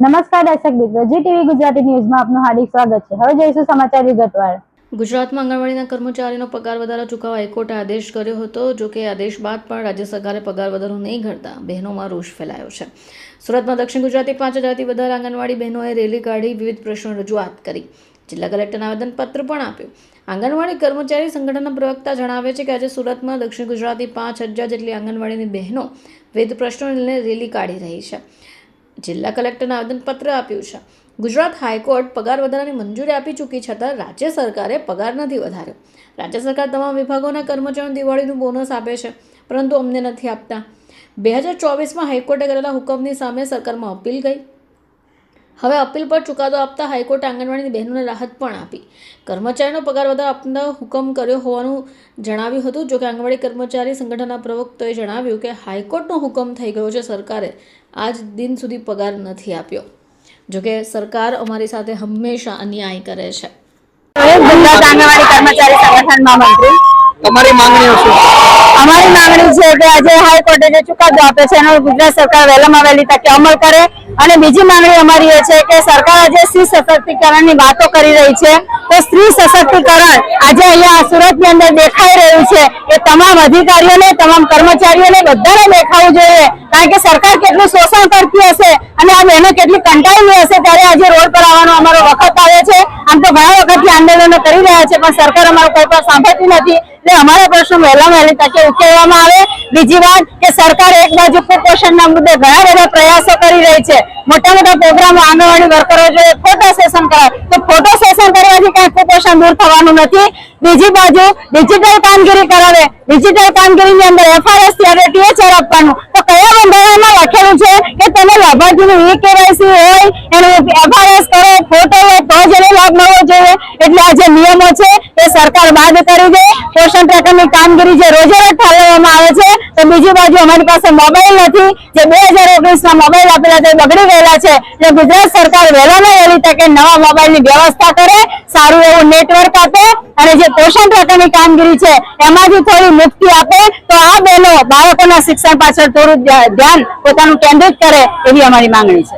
નમસ્કાર દર્શક મિત્રો, જી ટીવી ગુજરાતી ન્યૂઝમાં આપનું હાર્દિક સ્વાગત છે। હવે જોઈશું સમાચાર વિગતવાર। ગુજરાતમાં આંગણવાડીના કર્મચારીનો પગાર વધારો ચૂકવવા હાઈકોર્ટે આદેશ કર્યો હતો। જો કે આદેશ બાદ પણ રાજ્ય સરકારે પગાર વધારો નહીં કરતા બહેનોમાં રોષ ફેલાયો છે। સુરતમાં દક્ષિણ ગુજરાતી 5000થી વધારે આંગણવાડી બહેનોએ રેલી કાઢી વિવિધ પ્રશ્નો રજૂઆત કરી। જિલ્લા કલેક્ટરને આવેદનપત્ર પણ આપ્યું। આંગણવાડી કર્મચારી સંગઠનના પ્રવક્તા જણાવે છે કે આજે સુરતમાં દક્ષિણ ગુજરાતી 5000 જેટલી આંગણવાડીની બહેનો વિવિધ પ્રશ્નોને લઈને રેલી કાઢી રહી છે। જિલ્લા કલેક્ટરને આવેદનપત્ર આપ્યું છે। ગુજરાત હાઈકોર્ટ પગાર વધારાની મંજૂરી આપી ચૂકી છતાં રાજ્ય સરકારે પગાર નથી વધાર્યો। રાજ્ય સરકાર તમામ વિભાગોના કર્મચારીઓને દિવાળીનું બોનસ આપે છે, પરંતુ અમને નથી આપતા। 2024માં હાઈકોર્ટે કરેલા હુકમની સામે સરકારમાં અપીલ ગઈ। હવે અપીલ પર ચુકાદો આપતા હાઈકોર્ટે આંગણવાડીની બહેનોને રાહત પણ આપી। કર્મચારીનો પગાર વધારો આપવાનો હુકમ કર્યો હોવાનું જણાવ્યું હતું। જોકે આંગણવાડી કર્મચારી સંગઠનના પ્રવક્તાએ જણાવ્યું કે હાઈકોર્ટનો હુકમ થઈ ગયો છે, સરકારે આજ દિન સુધી પગાર નથી આપ્યો। જોકે સરકાર અમારી સાથે હંમેશા અન્યાય કરે છે। ગુજરાત આંગણવાડી કર્મચારી સંગઠનમાં મંત્રી, તમારી માંગણીઓ શું? અમારી માંગણી છે કે આજે હાઈકોર્ટે જે ચુકાદો આપે છે એનો ગુજરાત સરકાર વહેલામાં વહેલી તકે અમલ કરે। અને બીજી માંગણી અમારી એ છે કે સરકાર આજે સ્ત્રી સશક્તિકરણની વાતો કરી રહી છે, તો સ્ત્રી સશક્તિકરણ આજે અહીંયા સુરતની અંદર દેખાઈ રહ્યું છે એ તમામ અધિકારીઓને, તમામ કર્મચારીઓને બધાને દેખાવું જોઈએ। કારણ કે સરકાર કેટલું શોષણ કરતી હશે અને આ બહેનો કેટલી કંટાળેલી હશે ત્યારે આજે રોડ પર આવવાનો અમારો વખત આવે છે। આમ તો ઘણા વખતથી આંદોલનો કરી રહ્યા છે પણ સરકાર અમારું કોઈ પણ સાંભળતી નથી। એટલે અમારા પ્રશ્નો વહેલામાં વહેલી તકે ઉકેલવામાં આવે। બીજી વાત કે સરકાર એક બાજુ કુપોષણના મુદ્દે ઘણા બધા પ્રયાસો કરી રહી છે। મોટા મોટા પ્રોગ્રામો આંગણવાડી વર્કરો જોઈએ ફોટો સેશન કરાવે, તો ફોટો સેશન કરવાથી કઈ કુપોષણ દૂર થવાનું નથી। બીજી બાજુ ડિજિટલ કામગીરી કરાવે, ડિજિટલ કામગીરીની અંદર FRS થી હવે THR આપવાનું, તો કયા બંધારણમાં લખેલું છે કે તમે લાભાર્થીનું eKYC હોય એનું FRS કરો, ફોટો હોય તો જ એને લાભ મળવો જોઈએ। એટલે આ જે નિયમો છે એ સરકાર બાદ કરી દે। પોષણ ટ્રેકરની કામગીરી જે રોજે રોજ ઠાલવવામાં આવે છે, તો બીજી બાજુ અમારી પાસે મોબાઈલ નથી, જે 2019માં મોબાઈલ આપેલા તે બગડી ગયેલા છે। એટલે ગુજરાત સરકાર વહેલામાં વહેલી તકે નવા મોબાઈલની વ્યવસ્થા કરે, સારું એવું નેટવર્ક આપે અને જે પોષણ ટ્રેકરની કામગીરી છે એમાંથી થોડી મુક્તિ આપે, તો આ બહેનો બાળકોના શિક્ષણ પાછળ થોડું ધ્યાન પોતાનું કેન્દ્રિત કરે એવી અમારી માંગણી છે।